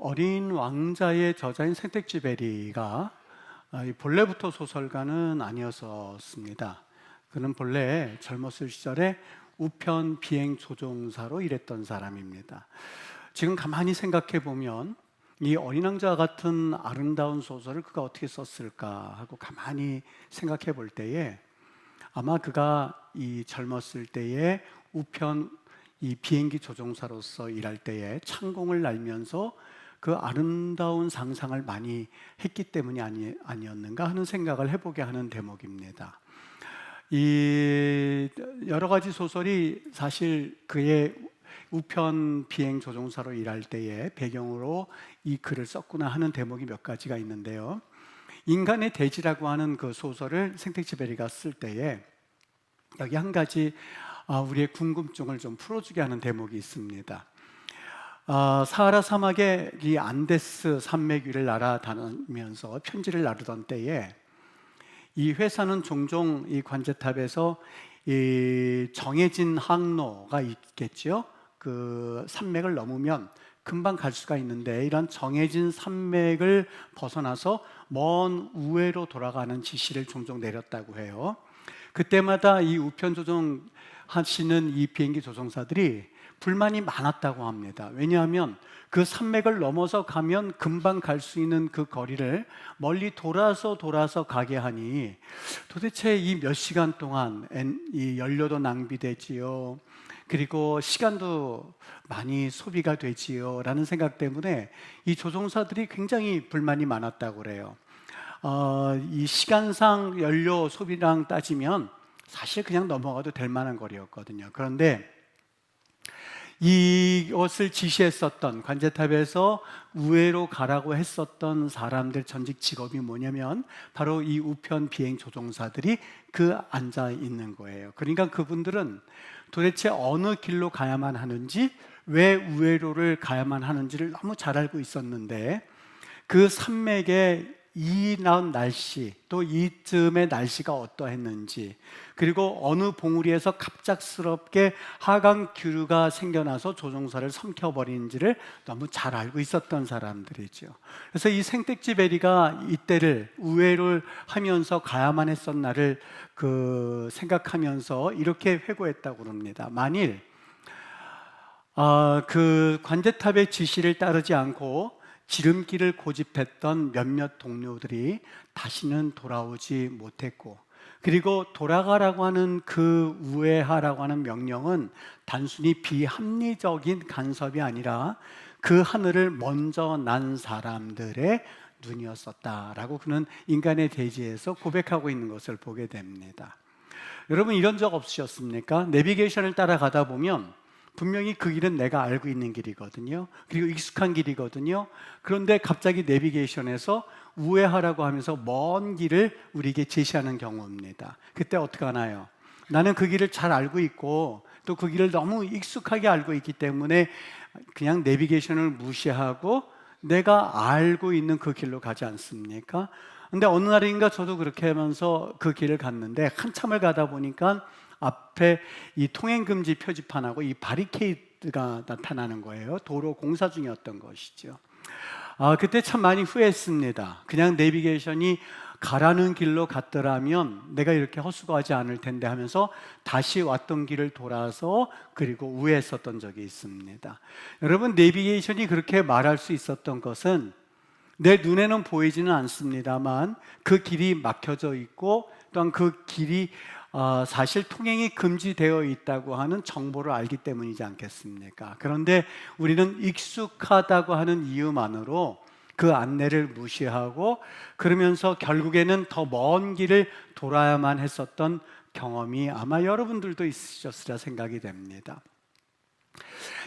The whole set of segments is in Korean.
어린 왕자의 저자인 생텍쥐베리가 본래부터 소설가는 아니었습니다. 그는 본래 젊었을 시절에 우편 비행 조종사로 일했던 사람입니다. 지금 가만히 생각해 보면 이 어린 왕자 같은 아름다운 소설을 그가 어떻게 썼을까 하고 가만히 생각해 볼 때에 아마 그가 이 젊었을 때에 우편 이 비행기 조종사로서 일할 때에 창공을 날면서 그 아름다운 상상을 많이 했기 때문이 아니었는가 하는 생각을 해보게 하는 대목입니다. 이 여러 가지 소설이 사실 그의 우편 비행 조종사로 일할 때에 배경으로 이 글을 썼구나 하는 대목이 몇 가지가 있는데요. 인간의 대지라고 하는 그 소설을 생텍쥐베리가 쓸 때에 여기 한 가지 우리의 궁금증을 좀 풀어주게 하는 대목이 있습니다. 사하라 사막의 이 안데스 산맥 위를 날아다니면서 편지를 나르던 때에 이 회사는 종종 이 관제탑에서 이 정해진 항로가 있겠죠. 그 산맥을 넘으면 금방 갈 수가 있는데 이런 정해진 산맥을 벗어나서 먼 우회로 돌아가는 지시를 종종 내렸다고 해요. 그때마다 이 우편 조종 하시는 이 비행기 조종사들이 불만이 많았다고 합니다. 왜냐하면 그 산맥을 넘어서 가면 금방 갈 수 있는 그 거리를 멀리 돌아서 가게 하니 도대체 이 몇 시간 동안 이 연료도 낭비되지요. 그리고 시간도 많이 소비가 되지요. 라는 생각 때문에 이 조종사들이 굉장히 불만이 많았다고 그래요. 이 시간상 연료 소비량 따지면 사실 그냥 넘어가도 될 만한 거리였거든요. 그런데 이것을 지시했었던 관제탑에서 우회로 가라고 했었던 사람들 전직 직업이 뭐냐면 바로 이 우편 비행 조종사들이 그 앉아 있는 거예요. 그러니까 그분들은 도대체 어느 길로 가야만 하는지, 왜 우회로를 가야만 하는지를 너무 잘 알고 있었는데 그 산맥의 이 나온 날씨, 또 이쯤의 날씨가 어떠했는지, 그리고 어느 봉우리에서 갑작스럽게 하강 기류가 생겨나서 조종사를 삼켜버리는지를 너무 잘 알고 있었던 사람들이죠. 그래서 이 생텍쥐베리가 이때를 우회를 하면서 가야만 했었나를 생각하면서 이렇게 회고했다고 합니다. 만일 그 관제탑의 지시를 따르지 않고 지름길을 고집했던 몇몇 동료들이 다시는 돌아오지 못했고, 그리고 돌아가라고 하는 그 우회하라고 하는 명령은 단순히 비합리적인 간섭이 아니라 그 하늘을 먼저 난 사람들의 눈이었었다라고 그는 인간의 대지에서 고백하고 있는 것을 보게 됩니다. 여러분, 이런 적 없으셨습니까? 내비게이션을 따라가다 보면 분명히 그 길은 내가 알고 있는 길이거든요. 그리고 익숙한 길이거든요. 그런데 갑자기 내비게이션에서 우회하라고 하면서 먼 길을 우리에게 제시하는 경우입니다. 그때 어떻게 하나요? 나는 그 길을 잘 알고 있고 또 그 길을 너무 익숙하게 알고 있기 때문에 그냥 내비게이션을 무시하고 내가 알고 있는 그 길로 가지 않습니까? 근데 어느 날인가 저도 그렇게 하면서 그 길을 갔는데 한참을 가다 보니까 앞에 이 통행금지 표지판하고 이 바리케이드가 나타나는 거예요. 도로 공사 중이었던 것이죠. 그때 참 많이 후회했습니다. 그냥 내비게이션이 가라는 길로 갔더라면 내가 이렇게 헛수고하지 않을 텐데 하면서 다시 왔던 길을 돌아서 그리고 우회했었던 적이 있습니다. 여러분, 내비게이션이 그렇게 말할 수 있었던 것은 내 눈에는 보이지는 않습니다만 그 길이 막혀져 있고 또한 그 길이 사실 통행이 금지되어 있다고 하는 정보를 알기 때문이지 않겠습니까? 그런데 우리는 익숙하다고 하는 이유만으로 그 안내를 무시하고 그러면서 결국에는 더 먼 길을 돌아야만 했었던 경험이 아마 여러분들도 있으셨으리라 생각이 됩니다.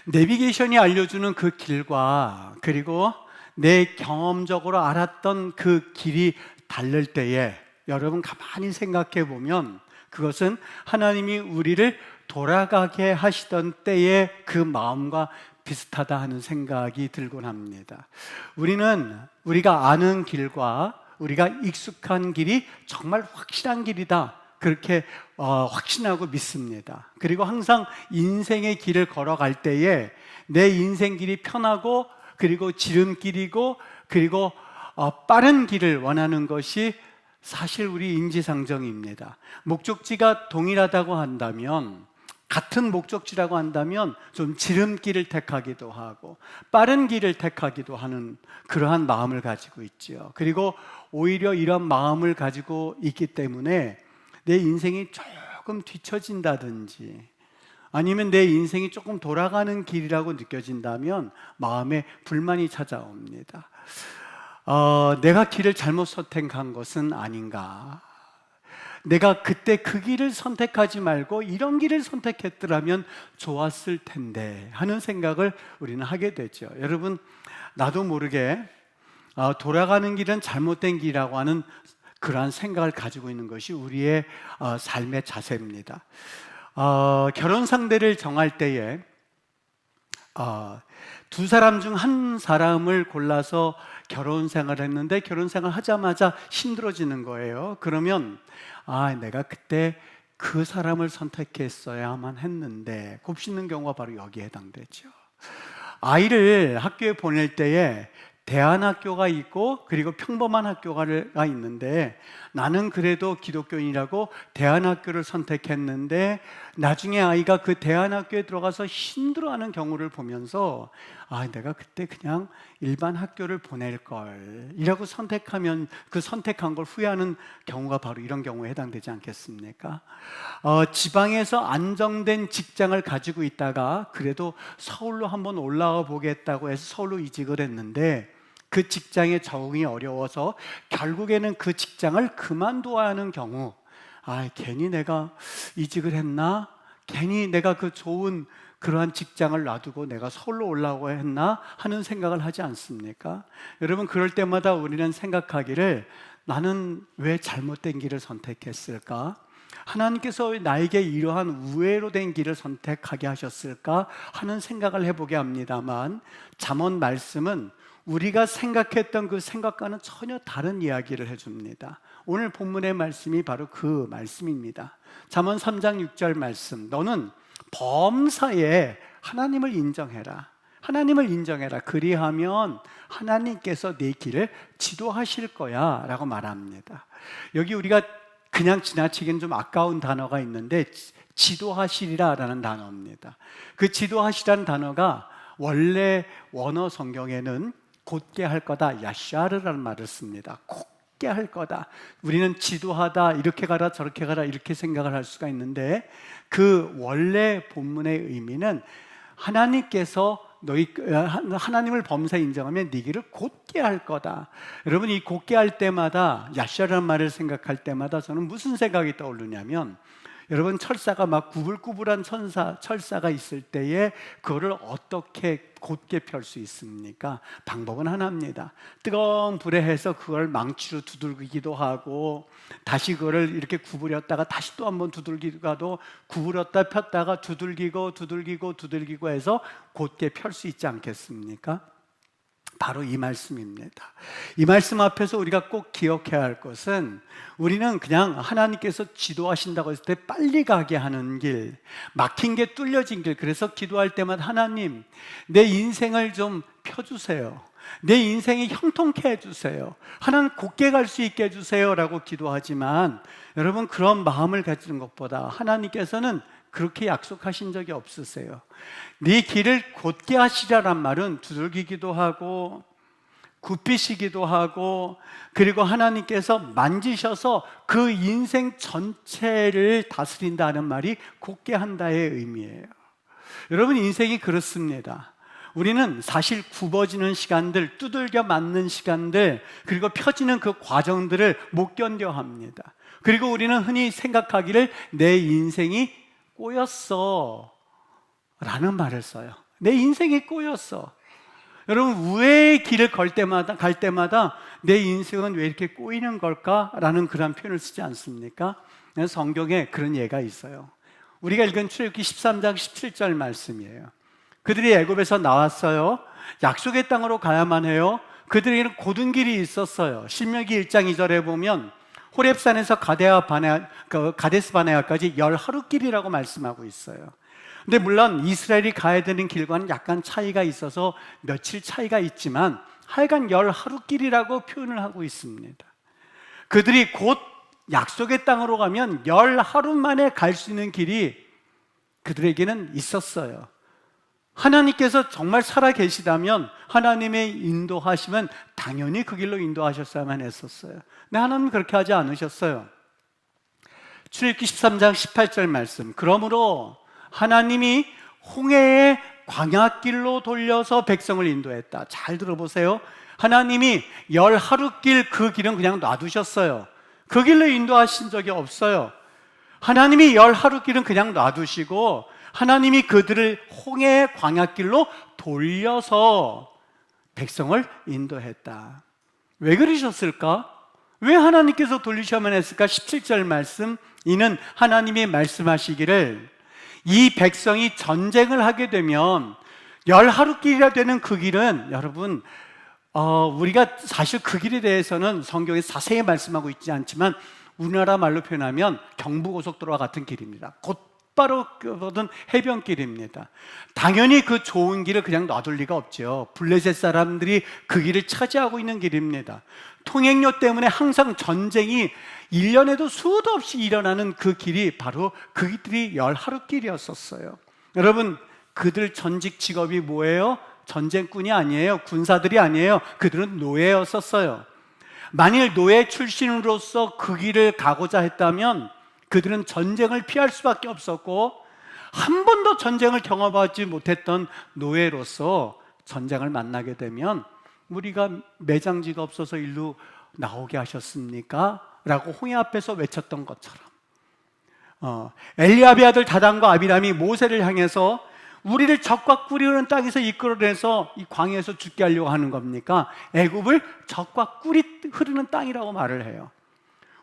내비게이션이 알려주는 그 길과 그리고 내 경험적으로 알았던 그 길이 다를 때에 여러분 가만히 생각해 보면 그것은 하나님이 우리를 돌아가게 하시던 때의 그 마음과 비슷하다 하는 생각이 들곤 합니다. 우리가 아는 길과 우리가 익숙한 길이 정말 확실한 길이다, 그렇게 확신하고 믿습니다. 그리고 항상 인생의 길을 걸어갈 때에 내 인생 길이 편하고 그리고 지름길이고 그리고 빠른 길을 원하는 것이 사실 우리 인지상정입니다. 목적지가 동일하다고 한다면, 같은 목적지라고 한다면 좀 지름길을 택하기도 하고 빠른 길을 택하기도 하는 그러한 마음을 가지고 있죠. 그리고 오히려 이런 마음을 가지고 있기 때문에 내 인생이 조금 뒤처진다든지 아니면 내 인생이 조금 돌아가는 길이라고 느껴진다면 마음에 불만이 찾아옵니다. 내가 길을 잘못 선택한 것은 아닌가? 내가 그때 그 길을 선택하지 말고 이런 길을 선택했더라면 좋았을 텐데 하는 생각을 우리는 하게 되죠. 여러분, 나도 모르게 돌아가는 길은 잘못된 길이라고 하는 그러한 생각을 가지고 있는 것이 우리의 삶의 자세입니다. 결혼 상대를 정할 때에 두 사람 중 한 사람을 골라서 결혼 생활을 했는데 결혼 생활 하자마자 힘들어지는 거예요. 그러면 내가 그때 그 사람을 선택했어야만 했는데 곱씹는 경우가 바로 여기에 해당되죠. 아이를 학교에 보낼 때에 대안학교가 있고 그리고 평범한 학교가 있는데 나는 그래도 기독교인이라고 대안학교를 선택했는데 나중에 아이가 그 대안학교에 들어가서 힘들어하는 경우를 보면서 내가 그때 그냥 일반 학교를 보낼 걸 이라고 선택하면 그 선택한 걸 후회하는 경우가 바로 이런 경우에 해당되지 않겠습니까? 지방에서 안정된 직장을 가지고 있다가 그래도 서울로 한번 올라와 보겠다고 해서 서울로 이직을 했는데 그 직장에 적응이 어려워서 결국에는 그 직장을 그만둬야 하는 경우, 괜히 내가 이직을 했나? 괜히 내가 그 좋은 그러한 직장을 놔두고 내가 서울로 올라오고 했나? 하는 생각을 하지 않습니까? 여러분, 그럴 때마다 우리는 생각하기를 나는 왜 잘못된 길을 선택했을까? 하나님께서 나에게 이러한 우회로 된 길을 선택하게 하셨을까? 하는 생각을 해보게 합니다만 잠언 말씀은 우리가 생각했던 그 생각과는 전혀 다른 이야기를 해줍니다. 오늘 본문의 말씀이 바로 그 말씀입니다. 잠언 3장 6절 말씀, 너는 범사에 하나님을 인정해라. 하나님을 인정해라. 그리하면 하나님께서 네 길을 지도하실 거야 라고 말합니다. 여기 우리가 그냥 지나치기는 좀 아까운 단어가 있는데 지도하시리라 라는 단어입니다. 그 지도하시라는 단어가 원래 원어 성경에는 곧게 할 거다, 야샤르라는 말을 씁니다. 곧게 할 거다. 우리는 지도하다, 이렇게 가라 저렇게 가라 이렇게 생각을 할 수가 있는데 그 원래 본문의 의미는 하나님께서 하나님을 범사에 인정하면 네 길을 곧게 할 거다. 여러분, 이 곧게 할 때마다 야샤라는 말을 생각할 때마다 저는 무슨 생각이 떠오르냐면 여러분, 철사가 막 구불구불한 철사가 있을 때에 그거를 어떻게 곧게 펼 수 있습니까? 방법은 하나입니다. 뜨거운 불에 해서 그걸 망치로 두들기기도 하고 다시 그거를 이렇게 구부렸다가 다시 또 한번 두들기도 하고 구부렸다 폈다가 두들기고 해서 곧게 펼 수 있지 않겠습니까? 바로 이 말씀입니다. 이 말씀 앞에서 우리가 꼭 기억해야 할 것은 우리는 그냥 하나님께서 지도하신다고 했을 때 빨리 가게 하는 길, 막힌 게 뚫려진 길, 그래서 기도할 때마다 하나님, 내 인생을 좀 펴주세요. 내 인생이 형통케 해주세요. 하나님, 곧게 갈 수 있게 해주세요 라고 기도하지만 여러분, 그런 마음을 가지는 것보다 하나님께서는 그렇게 약속하신 적이 없으세요. 네 길을 곧게 하시라란 말은 두들기기도 하고 굽히시기도 하고 그리고 하나님께서 만지셔서 그 인생 전체를 다스린다는 말이 곧게 한다의 의미예요. 여러분, 인생이 그렇습니다. 우리는 사실 굽어지는 시간들, 두들겨 맞는 시간들, 그리고 펴지는 그 과정들을 못 견뎌 합니다. 그리고 우리는 흔히 생각하기를 내 인생이 꼬였어 라는 말을 써요. 내 인생이 꼬였어. 여러분, 우회의 길을 갈 때마다 내 인생은 왜 이렇게 꼬이는 걸까? 라는 그런 표현을 쓰지 않습니까? 성경에 그런 예가 있어요. 우리가 읽은 출애굽기 13장 17절 말씀이에요. 그들이 애굽에서 나왔어요. 약속의 땅으로 가야만 해요. 그들에게는 고든 길이 있었어요. 신명기 1장 2절에 보면 호렙산에서 가데스 바네아까지 10하루 길이라고 말씀하고 있어요. 근데 물론 이스라엘이 가야 되는 길과는 약간 차이가 있어서 며칠 차이가 있지만 하여간 10하루길이라고 표현을 하고 있습니다. 그들이 곧 약속의 땅으로 가면 10하루 만에 갈 수 있는 길이 그들에게는 있었어요. 하나님께서 정말 살아 계시다면 하나님의 인도하시면 당연히 그 길로 인도하셨어야만 했었어요. 근데 하나님은 그렇게 하지 않으셨어요. 출애굽기 13장 18절 말씀, 그러므로 하나님이 홍해의 광야길로 돌려서 백성을 인도했다. 잘 들어보세요. 하나님이 10하루길 그 길은 그냥 놔두셨어요. 그 길로 인도하신 적이 없어요. 하나님이 10하루길은 그냥 놔두시고 하나님이 그들을 홍해의 광야길로 돌려서 백성을 인도했다. 왜 그러셨을까? 왜 하나님께서 돌리셔야만 했을까? 17절 말씀, 이는 하나님이 말씀하시기를 이 백성이 전쟁을 하게 되면 10하루길이라 되는 그 길은, 여러분 우리가 사실 그 길에 대해서는 성경에 자세히 말씀하고 있지 않지만 우리나라 말로 표현하면 경부고속도로와 같은 길입니다. 곧바로 걷은 해변길입니다. 당연히 그 좋은 길을 그냥 놔둘 리가 없죠. 블레셋 사람들이 그 길을 차지하고 있는 길입니다. 통행료 때문에 항상 전쟁이 1년에도 수도 없이 일어나는 그 길이 바로 그들이 10하루길이었었어요. 여러분, 그들 전직 직업이 뭐예요? 전쟁꾼이 아니에요. 군사들이 아니에요. 그들은 노예였었어요. 만일 노예 출신으로서 그 길을 가고자 했다면 그들은 전쟁을 피할 수밖에 없었고, 한 번도 전쟁을 경험하지 못했던 노예로서 전쟁을 만나게 되면 우리가 매장지가 없어서 일로 나오게 하셨습니까? 라고 홍해 앞에서 외쳤던 것처럼 엘리압의 아들 다단과 아비람이 모세를 향해서 우리를 적과 꿀이 흐르는 땅에서 이끌어내서 이 광야에서 죽게 하려고 하는 겁니까? 애굽을 적과 꿀이 흐르는 땅이라고 말을 해요.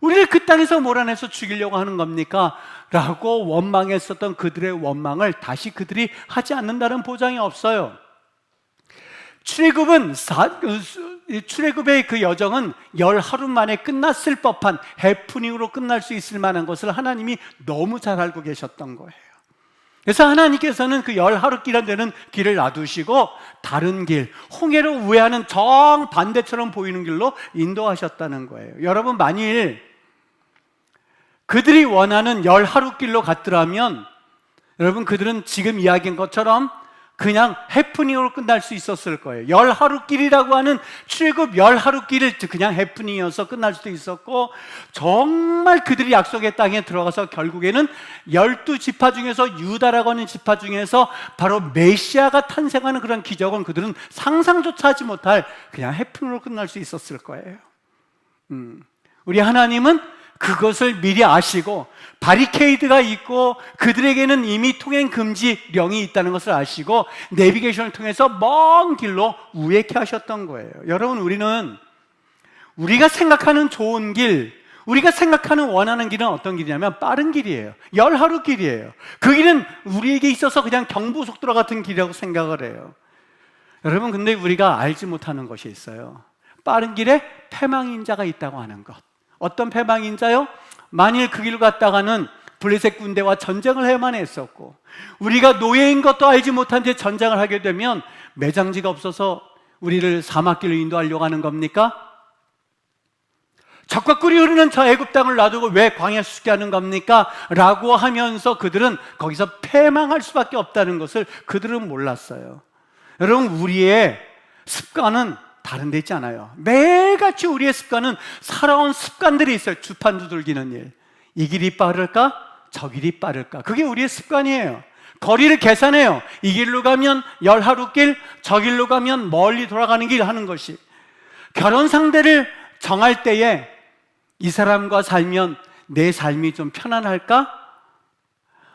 우리를 그 땅에서 몰아내서 죽이려고 하는 겁니까? 라고 원망했었던 그들의 원망을 다시 그들이 하지 않는다는 보장이 없어요. 출애굽의 그 여정은 10하루 만에 끝났을 법한 해프닝으로 끝날 수 있을 만한 것을 하나님이 너무 잘 알고 계셨던 거예요. 그래서 하나님께서는 그 10하루길이라는 되는 길을 놔두시고 다른 길, 홍해로 우회하는 정반대처럼 보이는 길로 인도하셨다는 거예요. 여러분, 만일 그들이 원하는 10하루길로 갔더라면 여러분, 그들은 지금 이야기한 것처럼 그냥 해프닝으로 끝날 수 있었을 거예요. 10하루길이라고 하는 출애굽 10하루길을 그냥 해프닝이어서 끝날 수도 있었고, 정말 그들이 약속의 땅에 들어가서 결국에는 12지파 중에서 유다라고 하는 지파 중에서 바로 메시아가 탄생하는 그런 기적은 그들은 상상조차 하지 못할 그냥 해프닝으로 끝날 수 있었을 거예요. 우리 하나님은 그것을 미리 아시고 바리케이드가 있고 그들에게는 이미 통행 금지령이 있다는 것을 아시고 내비게이션을 통해서 먼 길로 우회케 하셨던 거예요. 여러분, 우리가 생각하는 좋은 길, 우리가 생각하는 원하는 길은 어떤 길이냐면 빠른 길이에요. 10하루 길이에요. 그 길은 우리에게 있어서 그냥 경부속도로 같은 길이라고 생각을 해요. 여러분, 근데 우리가 알지 못하는 것이 있어요. 빠른 길에 패망인자가 있다고 하는 것. 어떤 패망인자요? 만일 그 길을 갔다가는 블레셋 군대와 전쟁을 해야만 했었고, 우리가 노예인 것도 알지 못한 채 전쟁을 하게 되면 매장지가 없어서 우리를 사막길로 인도하려고 하는 겁니까? 적과 꿀이 흐르는 저 애굽 땅을 놔두고 왜 광야에 죽게 하는 겁니까? 라고 하면서 그들은 거기서 패망할 수밖에 없다는 것을 그들은 몰랐어요. 여러분, 우리의 습관은 다른 데 있지 않아요. 매일같이 우리의 습관은 살아온 습관들이 있어요. 주판 두들기는 일. 이 길이 빠를까? 저 길이 빠를까? 그게 우리의 습관이에요. 거리를 계산해요. 이 길로 가면 10하루길, 저 길로 가면 멀리 돌아가는 길 하는 것이. 결혼 상대를 정할 때에 이 사람과 살면 내 삶이 좀 편안할까?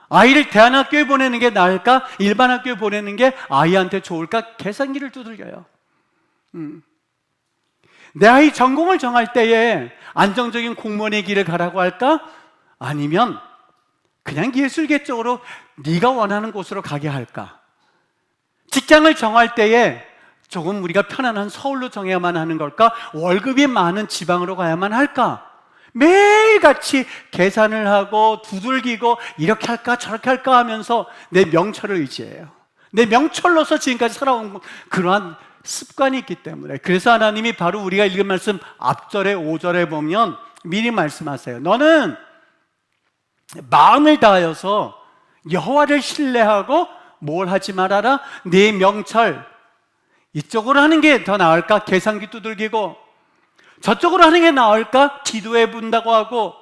아이를 대안학교에 보내는 게 나을까? 일반 학교에 보내는 게 아이한테 좋을까? 계산기를 두들겨요. 내 아이 전공을 정할 때에 안정적인 공무원의 길을 가라고 할까? 아니면 그냥 예술계 쪽으로 네가 원하는 곳으로 가게 할까? 직장을 정할 때에 조금 우리가 편안한 서울로 정해야만 하는 걸까? 월급이 많은 지방으로 가야만 할까? 매일같이 계산을 하고 두들기고 이렇게 할까 저렇게 할까 하면서 내 명철을 의지해요. 내 명철로서 지금까지 살아온 그러한 습관이 있기 때문에, 그래서 하나님이 바로 우리가 읽은 말씀 앞절에 5절에 보면 미리 말씀하세요. 너는 마음을 다하여서 여호와를 신뢰하고 뭘 하지 말아라? 네 명철, 이쪽으로 하는 게 더 나을까? 계산기 두들기고 저쪽으로 하는 게 나을까? 기도해 본다고 하고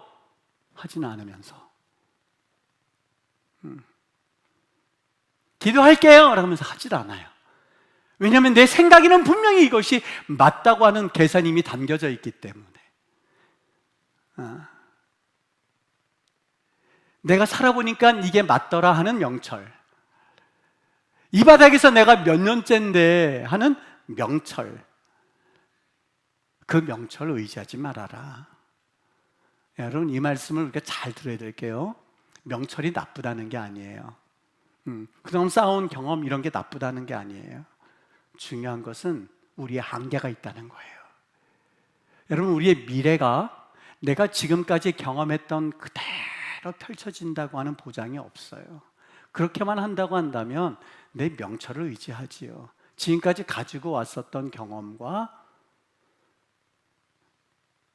하지는 않으면서 기도할게요 라면서 하질 않아요. 왜냐하면 내 생각에는 분명히 이것이 맞다고 하는 계산이 이미 담겨져 있기 때문에. 내가 살아보니까 이게 맞더라 하는 명철, 이 바닥에서 내가 몇 년째인데 하는 명철, 그 명철을 의지하지 말아라. 여러분, 이 말씀을 우리가 잘 들어야 될게요. 명철이 나쁘다는 게 아니에요. 그동안 쌓아온 경험 이런 게 나쁘다는 게 아니에요. 중요한 것은 우리의 한계가 있다는 거예요. 여러분, 우리의 미래가 내가 지금까지 경험했던 그대로 펼쳐진다고 하는 보장이 없어요. 그렇게만 한다고 한다면 내 명철을 의지하지요. 지금까지 가지고 왔었던 경험과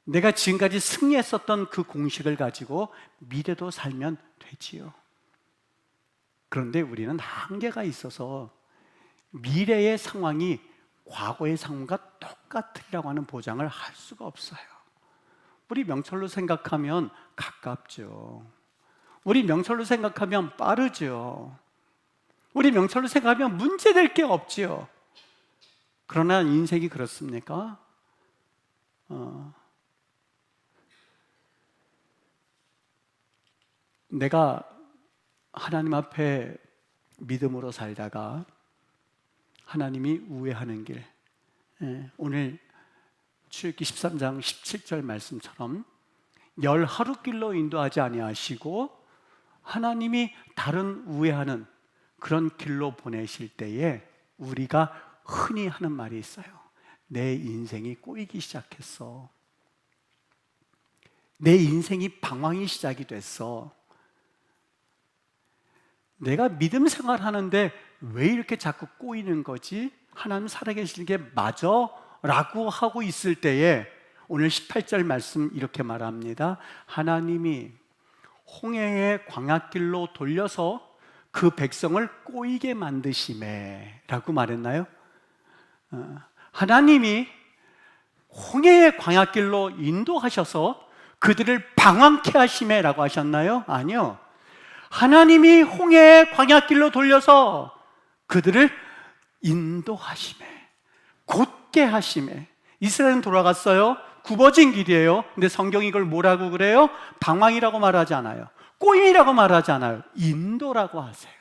내가 지금까지 승리했었던 그 공식을 가지고 미래도 살면 되지요. 그런데 우리는 한계가 있어서 미래의 상황이 과거의 상황과 똑같으리라고 하는 보장을 할 수가 없어요. 우리 명철로 생각하면 가깝죠. 우리 명철로 생각하면 빠르죠. 우리 명철로 생각하면 문제될 게 없지요. 그러나 인생이 그렇습니까? 내가 하나님 앞에 믿음으로 살다가 하나님이 우회하는 길, 오늘 출애굽기 13장 17절 말씀처럼 열 하루길로 인도하지 아니하시고 하나님이 다른 우회하는 그런 길로 보내실 때에 우리가 흔히 하는 말이 있어요. 내 인생이 꼬이기 시작했어. 내 인생이 방황이 시작이 됐어. 내가 믿음 생활하는데 왜 이렇게 자꾸 꼬이는 거지? 하나님 살아계시는 게 맞아? 라고 하고 있을 때에 오늘 18절 말씀 이렇게 말합니다. 하나님이 홍해의 광야길로 돌려서 그 백성을 꼬이게 만드시매 라고 말했나요? 하나님이 홍해의 광야길로 인도하셔서 그들을 방황케 하시매 라고 하셨나요? 아니요. 하나님이 홍해의 광야길로 돌려서 그들을 인도하시매, 곧게 하시매. 이스라엘은 돌아갔어요. 굽어진 길이에요. 근데 성경이 이걸 뭐라고 그래요? 방황이라고 말하지 않아요. 꼬임이라고 말하지 않아요. 인도라고 하세요.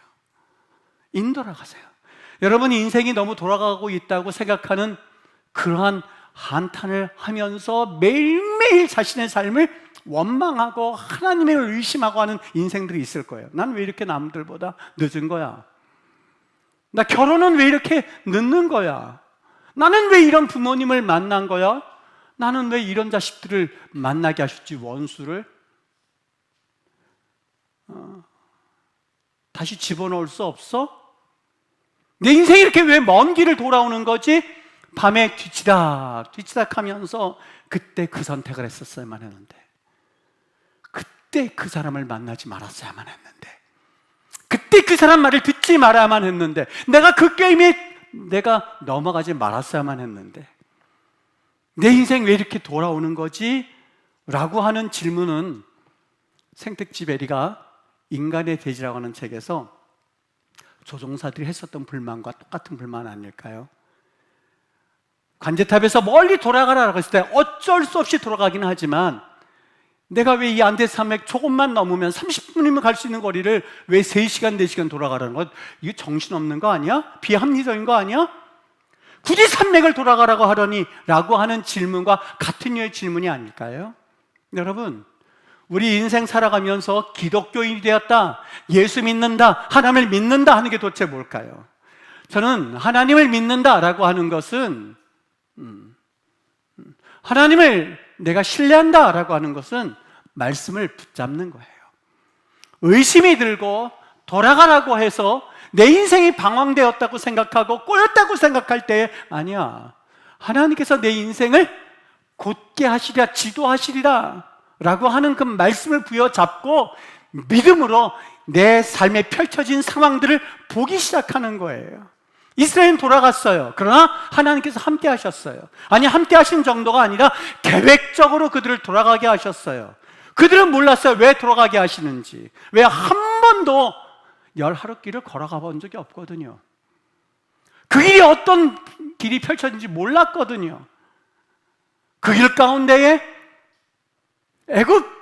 인도라고 하세요. 여러분, 인생이 너무 돌아가고 있다고 생각하는 그러한 한탄을 하면서 매일매일 자신의 삶을 원망하고 하나님을 의심하고 하는 인생들이 있을 거예요. 난 왜 이렇게 남들보다 늦은 거야? 나 결혼은 왜 이렇게 늦는 거야? 나는 왜 이런 부모님을 만난 거야? 나는 왜 이런 자식들을 만나게 하셨지, 원수를? 다시 집어넣을 수 없어? 내 인생이 이렇게 왜 먼 길을 돌아오는 거지? 밤에 뒤치닥 하면서 그때 그 선택을 했었어야만 했는데, 그때 그 사람을 만나지 말았어야만 했는데, 그때 그 사람 말을 듣지 말아야만 했는데, 내가 그 게임에 내가 넘어가지 말았어야만 했는데, 내 인생 왜 이렇게 돌아오는 거지? 라고 하는 질문은 생텍쥐베리가 인간의 대지라고 하는 책에서 조종사들이 했었던 불만과 똑같은 불만 아닐까요? 관제탑에서 멀리 돌아가라고 했을 때 어쩔 수 없이 돌아가긴 하지만, 내가 왜 이 안데스 산맥 조금만 넘으면 30분이면 갈 수 있는 거리를 왜 3시간, 4시간 돌아가라는 것? 이게 정신없는 거 아니야? 비합리적인 거 아니야? 굳이 산맥을 돌아가라고 하더니 라고 하는 질문과 같은 류의 질문이 아닐까요? 여러분, 우리 인생 살아가면서 기독교인이 되었다, 예수 믿는다, 하나님을 믿는다 하는 게 도대체 뭘까요? 저는 하나님을 믿는다라고 하는 것은 하나님을 내가 신뢰한다라고 하는 것은 말씀을 붙잡는 거예요. 의심이 들고 돌아가라고 해서 내 인생이 방황되었다고 생각하고 꼬였다고 생각할 때 아니야, 하나님께서 내 인생을 곧게 하시리라, 지도하시리라 라고 하는 그 말씀을 부여잡고 믿음으로 내 삶에 펼쳐진 상황들을 보기 시작하는 거예요. 이스라엘은 돌아갔어요. 그러나 하나님께서 함께 하셨어요. 아니, 함께 하신 정도가 아니라 계획적으로 그들을 돌아가게 하셨어요. 그들은 몰랐어요. 왜 돌아가게 하시는지. 왜 한 번도 열 하루길을 걸어가 본 적이 없거든요. 그 길이 어떤 길이 펼쳐진지 몰랐거든요. 그 길 가운데에 애굽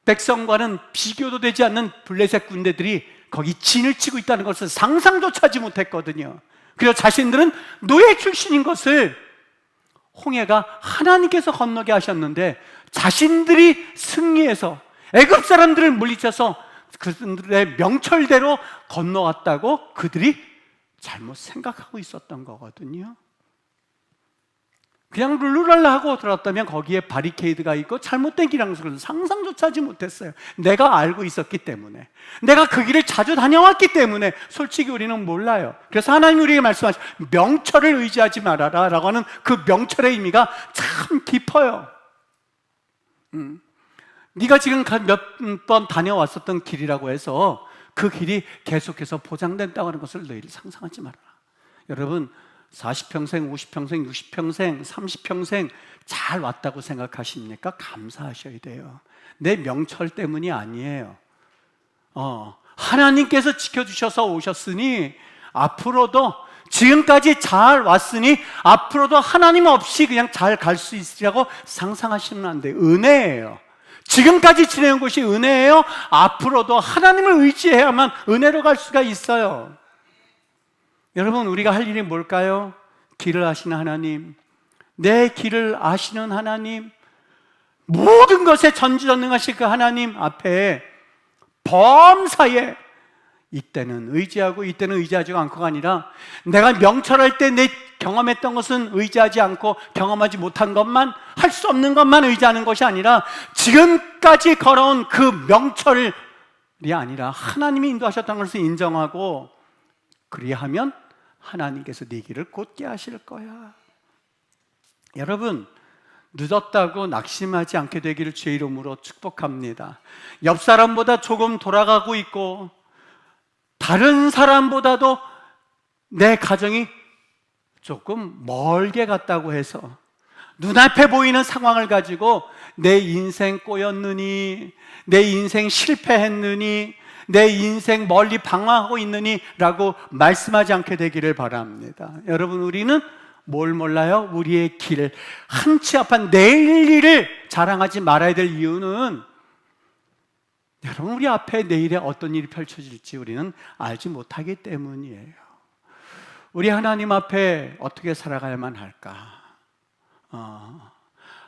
백성과는 비교도 되지 않는 블레셋 군대들이 거기 진을 치고 있다는 것을 상상조차 하지 못했거든요. 그래서 자신들은 노예 출신인 것을 홍해가 하나님께서 건너게 하셨는데 자신들이 승리해서 애굽 사람들을 물리쳐서 그들의 명철대로 건너왔다고 그들이 잘못 생각하고 있었던 거거든요. 그냥 룰루랄라 하고 들었다면 거기에 바리케이드가 있고 잘못된 길이라는 상상조차 하지 못했어요. 내가 알고 있었기 때문에, 내가 그 길을 자주 다녀왔기 때문에 솔직히 우리는 몰라요. 그래서 하나님 우리에게 말씀하신 명철을 의지하지 말아라 라고 하는 그 명철의 의미가 참 깊어요. 네가 지금 몇 번 다녀왔었던 길이라고 해서 그 길이 계속해서 보장된다고 하는 것을 너희를 상상하지 말아라. 여러분, 40평생, 50평생, 60평생, 30평생 잘 왔다고 생각하십니까? 감사하셔야 돼요. 내 명철 때문이 아니에요. 하나님께서 지켜주셔서 오셨으니 앞으로도, 지금까지 잘 왔으니 앞으로도 하나님 없이 그냥 잘 갈 수 있으리라고 상상하시면 안 돼요. 은혜예요. 지금까지 지내온 것이 은혜예요. 앞으로도 하나님을 의지해야만 은혜로 갈 수가 있어요. 여러분, 우리가 할 일이 뭘까요? 길을 아시는 하나님, 내 길을 아시는 하나님, 모든 것에 전지전능하신 그 하나님 앞에 범사에 이때는 의지하고 이때는 의지하지 않고가 아니라 내가 명철할 때 내 경험했던 것은 의지하지 않고 경험하지 못한 것만, 할 수 없는 것만 의지하는 것이 아니라 지금까지 걸어온 그 명철이 아니라 하나님이 인도하셨다는 것을 인정하고, 그리하면 하나님께서 네 길을 곧게 하실 거야. 여러분, 늦었다고 낙심하지 않게 되기를 주의 이름으로 축복합니다. 옆 사람보다 조금 돌아가고 있고 다른 사람보다도 내 가정이 조금 멀게 갔다고 해서 눈앞에 보이는 상황을 가지고 내 인생 꼬였느니, 내 인생 실패했느니, 내 인생 멀리 방황하고 있느니 라고 말씀하지 않게 되기를 바랍니다. 여러분, 우리는 뭘 몰라요? 우리의 길, 한 치 앞한 내일 일을 자랑하지 말아야 될 이유는 여러분, 우리 앞에 내일에 어떤 일이 펼쳐질지 우리는 알지 못하기 때문이에요. 우리 하나님 앞에 어떻게 살아가야만 할까?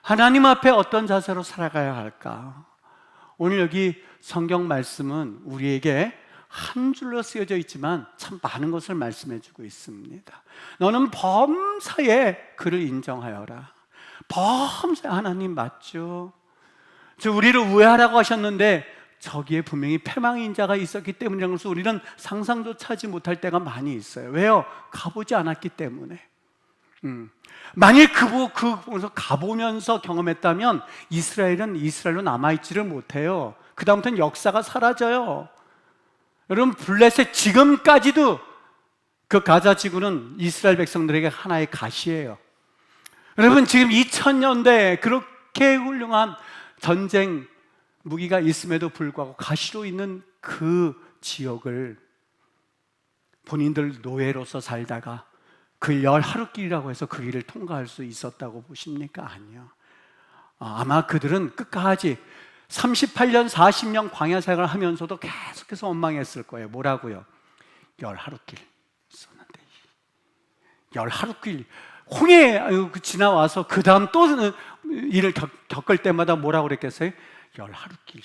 하나님 앞에 어떤 자세로 살아가야 할까? 오늘 여기 성경 말씀은 우리에게 한 줄로 쓰여져 있지만 참 많은 것을 말씀해 주고 있습니다. 너는 범사에 그를 인정하여라. 범사에 하나님 맞죠? 저 우리를 우회하라고 하셨는데 저기에 분명히 패망의 인자가 있었기 때문이라는 것을 우리는 상상조차 하지 못할 때가 많이 있어요. 왜요? 가보지 않았기 때문에. 만일 그곳에서 가보면서 경험했다면 이스라엘은 이스라엘로 남아있지를 못해요. 그 다음부터는 역사가 사라져요. 여러분, 블레셋 지금까지도 그 가자 지구는 이스라엘 백성들에게 하나의 가시예요. 여러분, 지금 2000년대에 그렇게 훌륭한 전쟁 무기가 있음에도 불구하고 가시로 있는 그 지역을 본인들 노예로서 살다가 그 열 하루길이라고 해서 그 길을 통과할 수 있었다고 보십니까? 아니요. 아마 그들은 끝까지 38년, 40년 광야 생활을 하면서도 계속해서 원망했을 거예요. 뭐라고요? 열 하루길 있었는데, 열 하루길 홍해 지나와서 그 다음 또 일을 겪을 때마다 뭐라고 그랬겠어요? 열 하루길.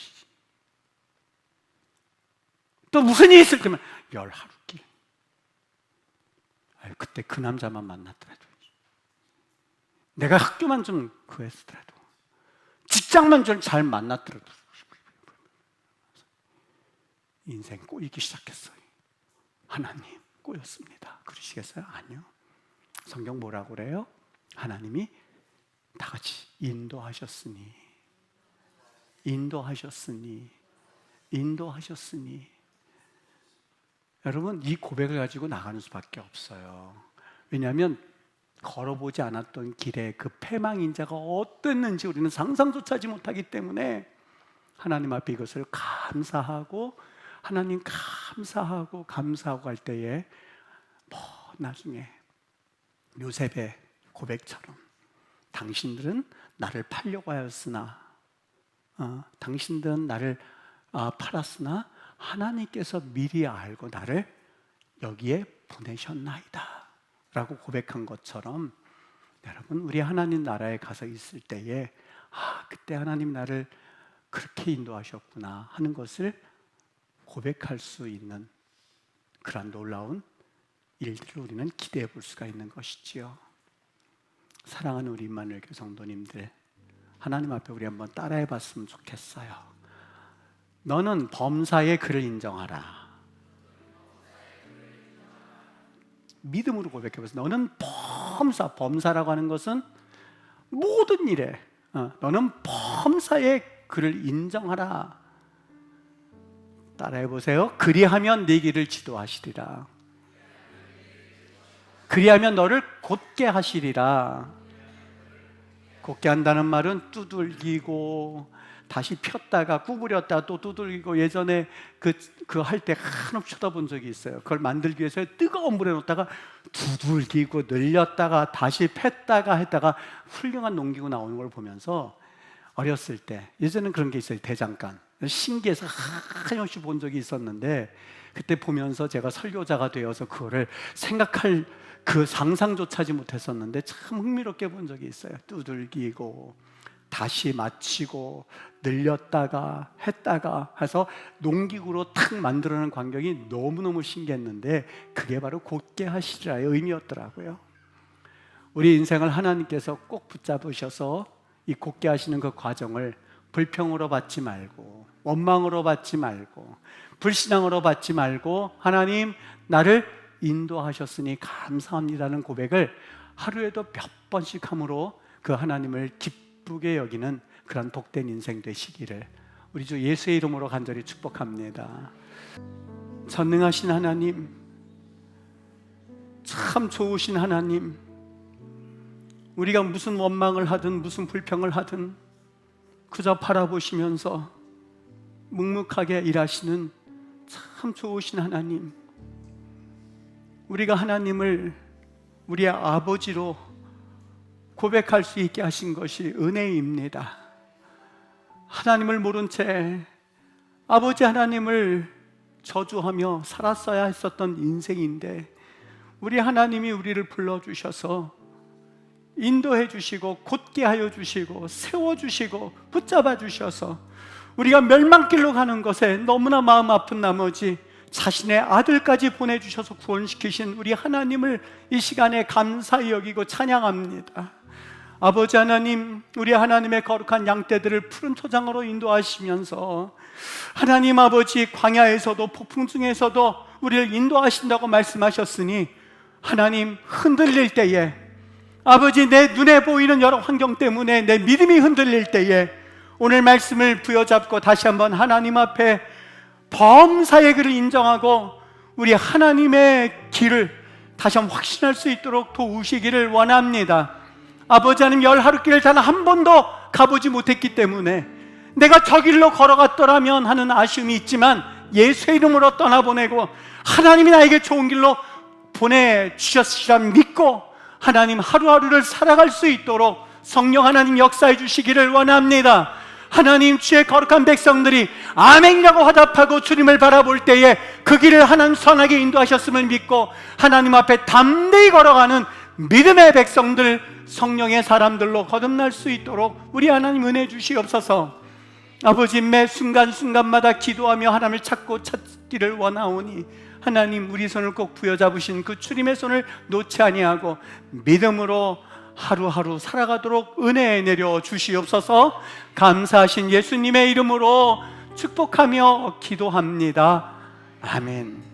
또 무슨 일이 있을 때만 열 하루길. 그때 그 남자만 만났더라도, 내가 학교만 좀 구했더라도, 직장만 좀 잘 만났더라도 인생 꼬이기 시작했어요. 하나님 꼬였습니다. 그러시겠어요? 아니요. 성경 뭐라고 그래요? 하나님이 다 같이 인도하셨으니 여러분, 이 고백을 가지고 나가는 수밖에 없어요. 왜냐하면 걸어보지 않았던 길에 그 패망인자가 어땠는지 우리는 상상조차 하지 못하기 때문에 하나님 앞에 이것을 감사하고 할 때에 나중에 요셉의 고백처럼 당신들은 나를 팔려고 하였으나 당신들은 나를 팔았으나 하나님께서 미리 알고 나를 여기에 보내셨나이다 라고 고백한 것처럼, 여러분, 우리 하나님 나라에 가서 있을 때에 그때 하나님 나를 그렇게 인도하셨구나 하는 것을 고백할 수 있는 그런 놀라운 일들을 우리는 기대해 볼 수가 있는 것이지요. 사랑하는 우리 임마누엘 교회 성도님들, 하나님 앞에 우리 한번 따라해 봤으면 좋겠어요. 너는 범사의 그를 인정하라. 믿음으로 고백해 보세요. 너는 범사라고 하는 것은 모든 일에 너는 범사의 그를 인정하라. 따라해 보세요. 그리하면 네 길을 지도하시리라. 그리하면 너를 곧게 하시리라. 곧게 한다는 말은 두들기고 다시 폈다가 구부렸다가 또 두들기고, 예전에 그 할 때 한없이 쳐다본 적이 있어요. 그걸 만들기 위해서 뜨거운 물에 놓다가 두들기고 늘렸다가 다시 폈다가 했다가 훌륭한 농기구 나오는 걸 보면서 어렸을 때, 예전에는 그런 게 있어요. 대장간 신기해서 한없이 본 적이 있었는데, 그때 보면서 제가 설교자가 되어서 그거를 생각할 그 상상조차 하지 못했었는데 참 흥미롭게 본 적이 있어요. 두들기고 다시 맞히고 늘렸다가 했다가 해서 농기구로 탁 만들어낸 광경이 너무너무 신기했는데, 그게 바로 곧게 하시리라의 의미였더라고요. 우리 인생을 하나님께서 꼭 붙잡으셔서 이 곧게 하시는 그 과정을 불평으로 받지 말고, 원망으로 받지 말고, 불신앙으로 받지 말고, 하나님 나를 인도하셨으니 감사합니다는 고백을 하루에도 몇 번씩 함으로 그 하나님을 기쁘게 여기는 그런 복된 인생 되시기를 우리 주 예수의 이름으로 간절히 축복합니다. 전능하신 하나님, 참 좋으신 하나님, 우리가 무슨 원망을 하든 무슨 불평을 하든 그저 바라보시면서 묵묵하게 일하시는 참 좋으신 하나님, 우리가 하나님을 우리의 아버지로 고백할 수 있게 하신 것이 은혜입니다. 하나님을 모른 채 아버지 하나님을 저주하며 살았어야 했었던 인생인데, 우리 하나님이 우리를 불러주셔서 인도해 주시고 곧게 하여 주시고 세워주시고 붙잡아 주셔서 우리가 멸망길로 가는 것에 너무나 마음 아픈 나머지 자신의 아들까지 보내주셔서 구원시키신 우리 하나님을 이 시간에 감사히 여기고 찬양합니다. 아버지 하나님, 우리 하나님의 거룩한 양떼들을 푸른 초장으로 인도하시면서 하나님 아버지, 광야에서도 폭풍 중에서도 우리를 인도하신다고 말씀하셨으니, 하나님 흔들릴 때에, 아버지 내 눈에 보이는 여러 환경 때문에 내 믿음이 흔들릴 때에 오늘 말씀을 부여잡고 다시 한번 하나님 앞에 범사의 그를 인정하고 우리 하나님의 길을 다시 한번 확신할 수 있도록 도우시기를 원합니다. 아버지 하나님, 열 하루길을 단 한 번도 가보지 못했기 때문에 내가 저 길로 걸어갔더라면 하는 아쉬움이 있지만, 예수의 이름으로 떠나보내고 하나님이 나에게 좋은 길로 보내주셨으리라 믿고 하나님 하루하루를 살아갈 수 있도록 성령 하나님 역사해 주시기를 원합니다. 하나님, 주의 거룩한 백성들이 아멘이라고 화답하고 주님을 바라볼 때에 그 길을 하나님 선하게 인도하셨음을 믿고 하나님 앞에 담대히 걸어가는 믿음의 백성들, 성령의 사람들로 거듭날 수 있도록 우리 하나님 은혜 주시옵소서. 아버지, 매 순간순간마다 기도하며 하나님을 찾기를 원하오니 하나님, 우리 손을 꼭 부여잡으신 그 주님의 손을 놓지 아니하고 믿음으로 하루하루 살아가도록 은혜 내려 주시옵소서. 감사하신 예수님의 이름으로 축복하며 기도합니다. 아멘.